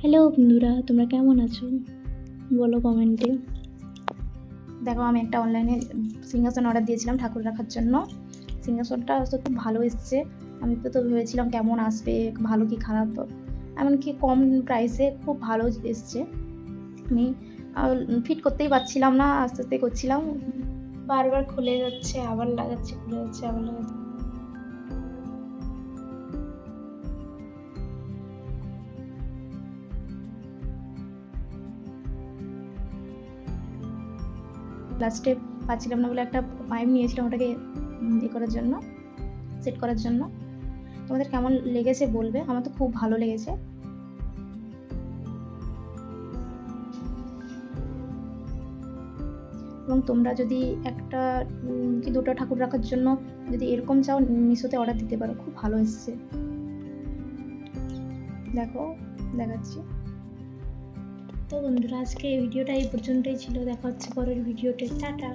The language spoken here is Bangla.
হ্যালো বন্ধুরা, তোমরা কেমন আছো বলো কমেন্টে। দেখো, আমি একটা অনলাইনে সিংহাসন অর্ডার দিয়েছিলাম ঠাকুর রাখার জন্য। সিংহাসনটা তো খুব ভালো এসছে। আমি তো ভেবেছিলাম কেমন আসবে, ভালো কি খারাপ, এমনকি কম প্রাইসে খুব ভালো এসছে। আমি ফিট করতেই পারছিলাম না, আস্তে আস্তে করছিলাম, বারবার খুলে যাচ্ছে, আবার লাগাচ্ছি, খুলে যাচ্ছে, আবার লাগাচ্ছি। লাস্টে পাচ্ছিলাম না বলে একটা পাইপ নিয়েছিলাম ওটাকে করার জন্য, সেট করার জন্য। তোমাদের কেমন লেগেছে বলবে, আমার তো খুব ভালো লেগেছে। এবং তোমরা যদি একটা কি দুটো ঠাকুর রাখার জন্য যদি এরকম চাও, মিশোতে অর্ডার দিতে পারো, খুব ভালো এসছে। দেখো, দেখাচ্ছি। তো বন্ধুরা, আজকে এই ভিডিওটা এই পর্যন্তই ছিল। দেখা হচ্ছে পরের ভিডিওতে। টাটা।